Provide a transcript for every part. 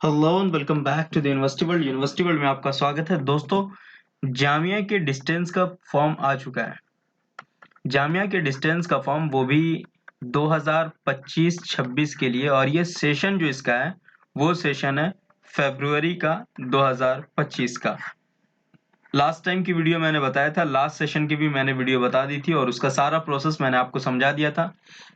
Hello and welcome back to the university world में आपका स्वागत है दोस्तों। जामिया के डिस्टेंस का फॉर्म आ चुका है। जामिया के डिस्टेंस का फॉर्म वो भी 2025-26 के लिए, और ये सेशन जो इसका है वो सेशन है फरवरी का 2025 का। लास्ट टाइम की वीडियो मैंने बताया था, लास्ट सेशन की भी मैंने वीडियो बता दी थी और उसका सारा प्रोसेस मैंने आपको समझा दिया था।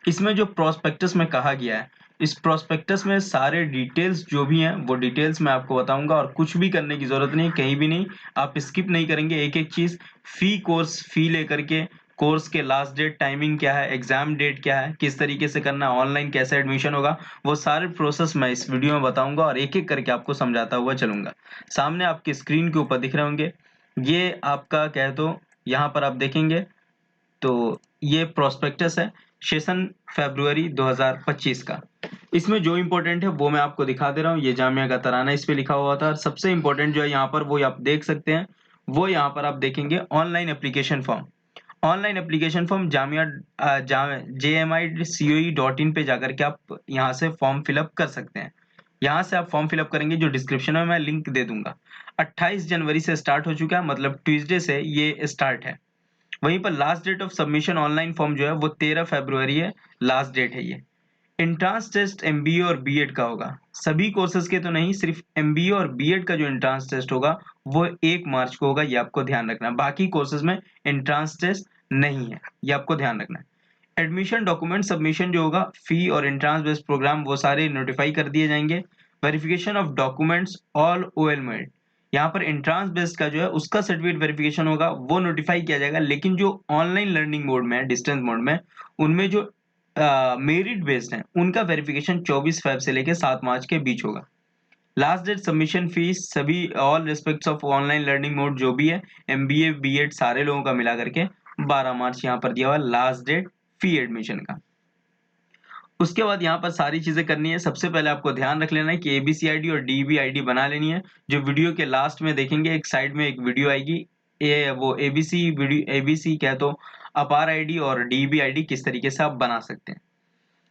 इसमें जो प्रोस्पेक्टस में कहा गया है, इस प्रोस्पेक्टस में सारे डिटेल्स जो भी हैं वो डिटेल्स मैं आपको बताऊंगा, और कुछ भी करने की जरूरत नहीं, कहीं भी नहीं, आप स्किप नहीं करेंगे एक एक चीज। फी लेकर के, कोर्स के लास्ट डेट, टाइमिंग क्या है, एग्जाम डेट क्या है, किस तरीके से करना है, ऑनलाइन कैसे एडमिशन होगा, वो सारे प्रोसेस मैं इस वीडियो में बताऊंगा और एक एक करके आपको समझाता हुआ चलूंगा। सामने आपके स्क्रीन के ऊपर दिख रहे होंगे, ये आपका कह दो, यहाँ पर आप देखेंगे तो ये प्रोस्पेक्टस है सेशन फरवरी 2025 का। इसमें जो इंपॉर्टेंट है वो मैं आपको दिखा दे रहा हूँ। ये जामिया का तराना इस पे लिखा हुआ था, और सबसे इंपॉर्टेंट जो है यहाँ पर वो आप देख सकते हैं, वो यहाँ पर आप देखेंगे online application form. Online application form Jamia JMICOE.in पे जाकर के आप यहाँ से फॉर्म फिलअप कर सकते हैं। यहाँ से आप फॉर्म फिलअप करेंगे, जो डिस्क्रिप्शन में मैं लिंक दे दूंगा। 28 जनवरी से स्टार्ट हो चुका है, मतलब ट्यूसडे से ये स्टार्ट है। वहीं पर last date of submission online form जो है वो 13 फरवरी है, लास्ट डेट है ये। एंट्रांस टेस्ट एमबीए और बीएड का होगा, सभी कोर्सेज के तो नहीं, सिर्फ एमबीए और बीएड का जो एंट्रांस टेस्ट होगा वो 1 मार्च को होगा, ये आपको ध्यान रखना है। बाकी कोर्सेज में एंट्रांस टेस्ट नहीं है, ये आपको ध्यान रखना है। एडमिशन डॉक्यूमेंट सबमिशन जो होगा, फी और एंट्रांस बेस्ड प्रोग्राम, वो सारे नोटिफाई कर दिए जाएंगे। Verification of documents all OL made, यहाँ पर एंट्रांस बेस्ड का जो है उसका सर्टिफिकेट वेरिफिकेशन होगा, वो नोटिफाई किया जाएगा। लेकिन जो ऑनलाइन लर्निंग मोड में है, डिस्टेंस मोड में, उनमें जो मेरिट बेस्ड है, उनका वेरिफिकेशन 24 फेब से लेकर 7 मार्च के बीच होगा। लास्ट डेट सबमिशन फीस सभी all respects of online learning mode जो भी है, एमबीए बीएड सारे लोगों का मिला करके 12 मार्च यहाँ पर दिया हुआ लास्ट डेट फी एडमिशन का। उसके बाद यहाँ पर सारी चीजें करनी है। सबसे पहले आपको ध्यान रख लेना है कि एबीसी आईडी और डीबी आईडी बना लेनी है। जो वीडियो के लास्ट में देखेंगे, एक साइड में एक वीडियो आएगी, वो एबीसी वीडियो, एबीसी क्या तो अपार आईडी और डीबी आईडी किस तरीके से आप बना सकते हैं।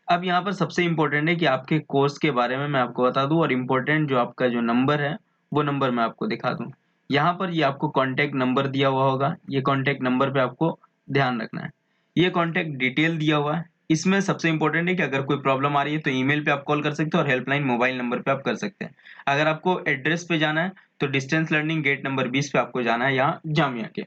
अब यहाँ पर सबसे इंपॉर्टेंट है कि आपके कोर्स के बारे में मैं आपको बता दूं, और इम्पोर्टेंट जो आपका जो नंबर है वो नंबर मैं आपको दिखा दूं। यहाँ पर ये आपको कॉन्टैक्ट नंबर दिया हुआ होगा, ये कॉन्टैक्ट नंबर पे आपको ध्यान रखना है। ये कॉन्टैक्ट डिटेल दिया हुआ है। इसमें सबसे इंपॉर्टेंट है कि अगर कोई प्रॉब्लम आ रही है तो ईमेल पे आप कॉल कर सकते हैं, और हेल्पलाइन मोबाइल नंबर पे आप कर सकते हैं। अगर आपको एड्रेस पे जाना है तो डिस्टेंस लर्निंग गेट नंबर 20 पे आपको जाना है, यहाँ जामिया के।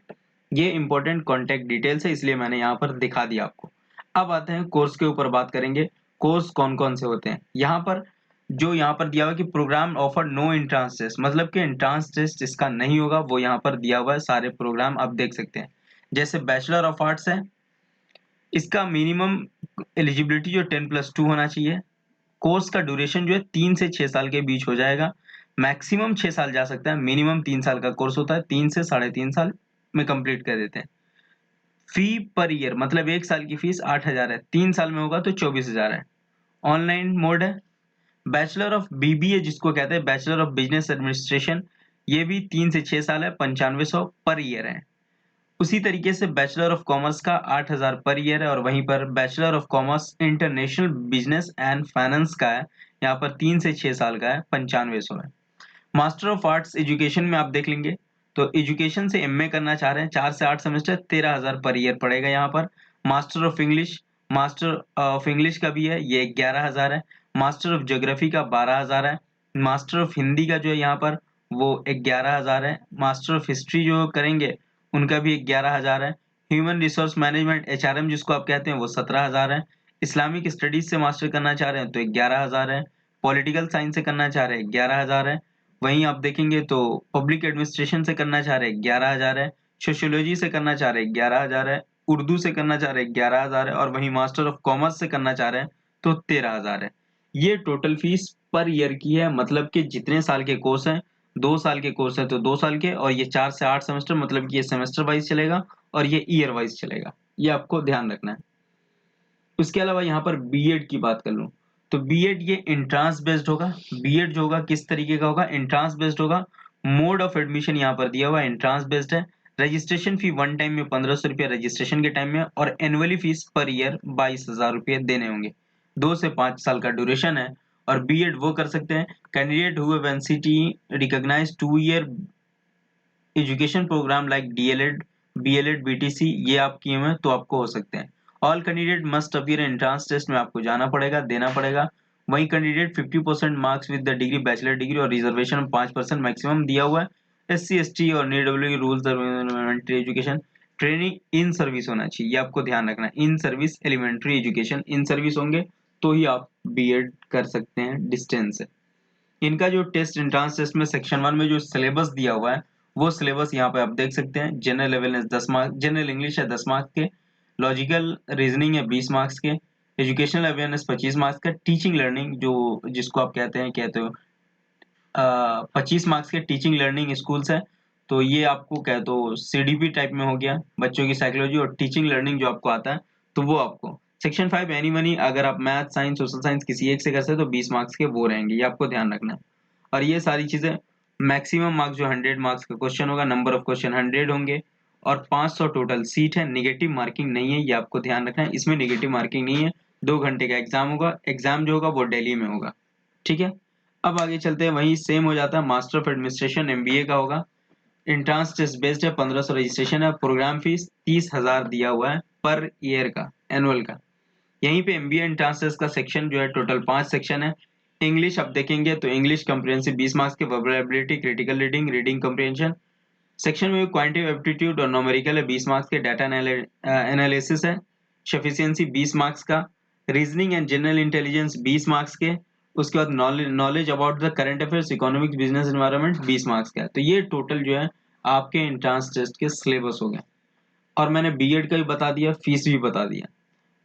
ये इंपॉर्टेंट कॉन्टैक्ट डिटेल्स है, इसलिए मैंने यहाँ पर दिखा दिया आपको। अब आते हैं कोर्स के ऊपर बात करेंगे। कोर्स कौन कौन से होते हैं यहाँ पर, जो यहाँ पर दिया हुआ है कि programme offer no entrance test, मतलब कि एंट्रांस टेस्ट इसका नहीं होगा, वो यहाँ पर दिया हुआ है। सारे प्रोग्राम आप देख सकते हैं, जैसे बैचलर ऑफ आर्ट्स है, इसका मिनिमम एलिजिबिलिटी जो 10+2 होना चाहिए। कोर्स का ड्यूरेशन जो है 3 से 6 साल के बीच हो जाएगा। मैक्सिमम 6 साल जा सकता है, मिनिमम 3 साल का कोर्स होता है, 3 से 3.5 साल में कंप्लीट कर देते हैं। फी पर ईयर, मतलब 1 साल की फीस 8,000 है, 3 साल में होगा तो 24,000 है। ऑनलाइन मोड है। बैचलर ऑफ बीबीए जिसको कहते हैं, बैचलर ऑफ बिजनेस एडमिनिस्ट्रेशन, ये भी 3 से 6 साल है, 9500 पर ईयर है। उसी तरीके से बैचलर ऑफ कॉमर्स का 8,000 पर ईयर है, और वहीं पर bachelor of commerce international business and finance का है, यहाँ पर 3 से 6 साल का है, 9500 है। मास्टर ऑफ आर्ट्स एजुकेशन में आप देख लेंगे, तो एजुकेशन से एमए करना चाह रहे हैं, 4 से 8 सेमेस्टर, 13,000 पर ईयर पड़ेगा यहाँ पर। Master of English, master of English का भी है, ये 11,000 है। मास्टर ऑफ ज्योग्राफी का 12,000 है। मास्टर ऑफ हिंदी का जो है यहाँ पर वो 11,000 है। मास्टर ऑफ हिस्ट्री जो करेंगे उनका भी 11,000 है। ह्यूमन रिसोर्स मैनेजमेंट एचआरएम जिसको आप कहते हैं वो 17,000 है। इस्लामिक स्टडीज से मास्टर करना चाह रहे हैं तो 11,000 है। पॉलिटिकल साइंस से करना चाह रहे हैं 11,000 है। वहीं आप देखेंगे तो पब्लिक एडमिनिस्ट्रेशन से करना चाह रहे हैं 11,000 है। सोशियोलॉजी से करना चाह रहे हैं 11,000 है। उर्दू से करना चाह रहे हैं 11,000 है, और वहीं मास्टर ऑफ कॉमर्स से करना चाह रहे हैं तो 13,000 है। ये टोटल फीस पर ईयर की है, मतलब कि जितने साल के कोर्स हैं, 2 साल के कोर्स है तो 2 साल के, और ये 4 से 8 सेमेस्टर, मतलब कि ये सेमेस्टर वाइज चलेगा और ये ईयर वाइज चलेगा, ये आपको ध्यान रखना है। उसके अलावा यहाँ पर बीएड की बात कर लूँ तो बीएड ये एंट्रांस बेस्ड होगा। बीएड जो होगा किस तरीके का होगा, एंट्रांस बेस्ड होगा। मोड ऑफ एडमिशन यहाँ पर दिया हुआ है, एंट्रांस बेस्ड है। रजिस्ट्रेशन फी वन टाइम में 1,500 रुपया रजिस्ट्रेशन के टाइम में, और एनुअली फीस पर ईयर 22,000 रुपये देने होंगे। 2 से 5 साल का ड्यूरेशन है, और बीएड वो कर सकते हैं candidate who have NCT recognised 2 year education programme like DElEd BElEd BTC, ये आप किए हुए हैं तो आपको हो सकते हैं। All candidate must appear entrance test में आपको जाना पड़ेगा, देना पड़ेगा। वही candidate 50% marks with the degree bachelor degree और रिजर्वेशन में 5% मैक्सिमम दिया हुआ है। एससी एसटी और नीडब्ल्यू rules elementary education training in service होना चाहिए, ये आपको ध्यान रखना है। In service elementary education in service होंगे तो ही आप बीएड कर सकते हैं डिस्टेंस से। इनका जो टेस्ट एंट्रेंस टेस्ट में सेक्शन 1 में जो सिलेबस दिया हुआ है वो सिलेबस यहाँ पे आप देख सकते हैं। General awareness 10 marks, general English है 10 मार्क्स के, लॉजिकल रीजनिंग है 20 मार्क्स के, एजुकेशनल अवेयरनेस 25 मार्क्स का, टीचिंग लर्निंग जो जिसको आप कहते हो 25 मार्क्स के टीचिंग लर्निंग स्कूल्स है, तो ये आपको कह तो सीडीपी टाइप में हो गया, बच्चों की साइकोलॉजी और टीचिंग लर्निंग जो आपको आता है तो वो आपको। सेक्शन 5 एनी मनी, अगर आप मैथ साइंस सोशल साइंस किसी एक से करते हैं तो 20 मार्क्स के वो रहेंगे, ये आपको ध्यान रखना है। और ये सारी चीजें मैक्सिमम मार्क्स जो 100 मार्क्स का क्वेश्चन होगा, नंबर ऑफ क्वेश्चन 100 होंगे और 500 टोटल सीट है। नेगेटिव मार्किंग नहीं है, ये आपको ध्यान रखना है, इसमें नेगेटिव मार्किंग नहीं है। 2 घंटे का एग्जाम होगा, एग्जाम जो होगा वो दिल्ली में होगा, ठीक है। अब आगे चलते हैं, वही सेम हो जाता है। मास्टर ऑफ एडमिनिस्ट्रेशन एमबीए का होगा, एंट्रांस टेस्ट बेस्ड है, 1500 रजिस्ट्रेशन है, प्रोग्राम फीस 30,000 दिया हुआ है पर ईयर का, एनुअल का। यहीं पे एमबीए एंट्रांस टेस्ट का सेक्शन जो है टोटल 5 सेक्शन है। इंग्लिश आप देखेंगे तो इंग्लिश कम्प्रिहेंसिव 20 मार्क्स के, verbal critical reading reading comprehension. Section में क्वांटिटेटिव एप्टीट्यूड और न्यूमेरिकल है 20 मार्क्स के, डाटा एनालिसिस है, सफिशिएंसी 20 मार्क्स का, reasoning and general intelligence 20 marks के, उसके बाद knowledge about the current affairs economics business environment 20 marks का है। तो ये टोटल जो है आपके एंट्रांस टेस्ट के सिलेबस हो गए। और मैंने बीएड का भी बता दिया, फीस भी बता दिया।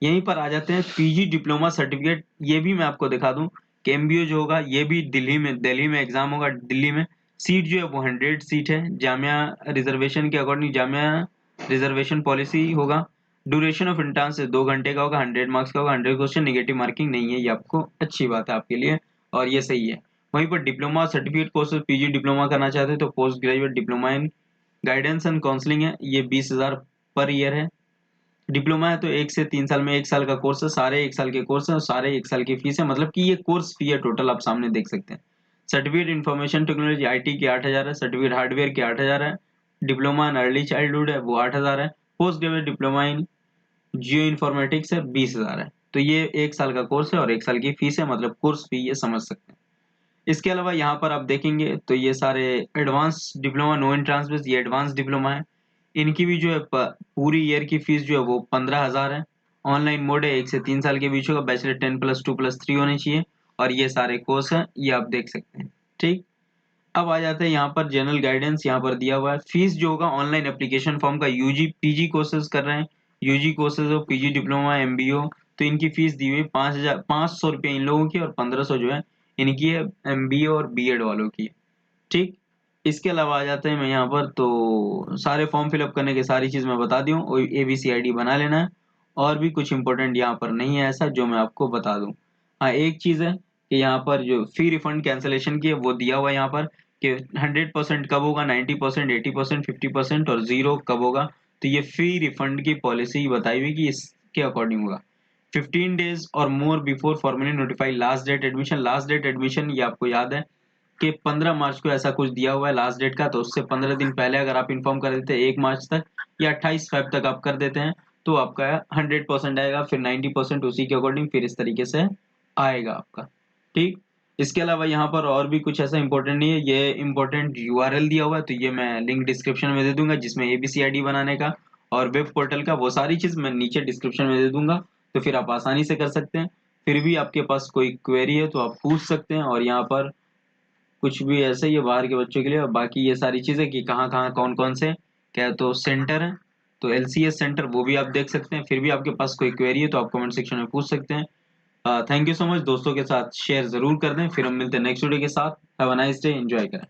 यहीं पर आ जाते हैं पीजी डिप्लोमा सर्टिफिकेट, ये भी मैं आपको दिखा दूं कि एमबीओ जो होगा ये भी दिल्ली में एग्जाम होगा। दिल्ली में सीट जो है वो 100 सीट है, जामिया रिजर्वेशन के अकॉर्डिंग जामिया रिजर्वेशन पॉलिसी होगा। ड्यूरेशन ऑफ इंटर्न्स 2 घंटे का होगा, 100 मार्क्स का होगा, 100 क्वेश्चन, नेगेटिव मार्किंग नहीं है, ये आपको अच्छी बात है आपके लिए और ये सही है। वहीं पर diploma certificate course, PG diploma करना चाहते हैं तो post graduate diploma in guidance and counselling है, ये 20,000 पर ईयर है। डिप्लोमा है तो 1 से 3 साल में 1 साल का कोर्स है, सारे 1 साल के कोर्स है और सारे 1 साल की फीस है, मतलब कि ये कोर्स फी है टोटल, आप सामने देख सकते हैं। सर्टिफिकेट इन्फॉर्मेशन टेक्नोलॉजी आईटी के 8,000 है, सर्टिफिकेट हार्डवेयर के 8,000 है, डिप्लोमा इन अर्ली चाइल्डहुड है वो 8,000 है, post graduate diploma in geo informatics है 20,000 है। तो ये 1 साल का कोर्स है और 1 साल की फीस है, मतलब कोर्स फी ये समझ सकते हैं। इसके अलावा यहाँ पर आप देखेंगे तो ये सारे advance diploma no entrance based, ये एडवांस डिप्लोमा है, इनकी भी जो है पूरी ईयर की फीस जो है वो 15,000 है। ऑनलाइन मोड है, 1 से 3 साल के बीच होगा, बैचलर 10+2+3 होने चाहिए और ये सारे कोर्स हैं, ये आप देख सकते हैं, ठीक। अब आ जाते हैं यहाँ पर जनरल गाइडेंस, यहाँ पर दिया हुआ है फीस जो होगा ऑनलाइन एप्लीकेशन फॉर्म का। यूजी पीजी कोर्सेज कर रहे हैं, यूजी कोर्सेज हो, पीजी डिप्लोमा एमबीओ, तो इनकी फीस दी हुई 5,500 रुपये इन लोगों की और 1,500 जो है इनकी है एमबीए और बीएड वालों की, ठीक। इसके अलावा आ जाते हैं मैं यहाँ पर, तो सारे फॉर्म फिलअप करने की सारी चीज़ मैं बता दूँ, एबीसी आईडी बना लेना है और भी कुछ इंपॉर्टेंट यहाँ पर नहीं है ऐसा जो मैं आपको बता दूँ। हाँ एक चीज़ है कि यहाँ पर जो फी रिफंड कैंसिलेशन की है वो दिया हुआ है यहाँ पर कि 100% कब होगा, 90%, 80%, 50% और 0 कब होगा। तो ये फी रिफंड की पॉलिसी बताई हुई कि इसके अकॉर्डिंग होगा। 15 डेज और more before formally notify last date admission, last date admission ये आपको याद है कि 15 मार्च को ऐसा कुछ दिया हुआ है लास्ट डेट का, तो उससे 15 दिन पहले अगर आप इन्फॉर्म कर देते हैं 1 मार्च तक या 28 फेब तक आप कर देते हैं तो आपका 100% आएगा, फिर 90% उसी के अकॉर्डिंग फिर इस तरीके से आएगा आपका, ठीक। इसके अलावा यहाँ पर और भी कुछ ऐसा इंपॉर्टेंट नहीं है, ये इंपॉर्टेंट यूआरएल दिया हुआ है तो ये मैं लिंक डिस्क्रिप्शन में दे दूंगा जिसमें एबीसी आईडी बनाने का और वेब पोर्टल का वो सारी चीज मैं नीचे डिस्क्रिप्शन में दे दूंगा, तो फिर आप आसानी से कर सकते हैं। फिर भी आपके पास कोई क्वेरी है तो आप पूछ सकते हैं। और यहाँ पर कुछ भी ऐसे ही है बाहर के बच्चों के लिए, और बाकी ये सारी चीजें कि कहाँ कहाँ कौन कौन से क्या तो सेंटर है, तो एलसीएस सेंटर वो भी आप देख सकते हैं। फिर भी आपके पास कोई क्वेरी है तो आप कमेंट सेक्शन में पूछ सकते हैं। थैंक यू सो मच, दोस्तों के साथ शेयर जरूर कर दें। फिर हम मिलते हैं नेक्स्ट वीडियो के साथ। Have a nice day, enjoy करें।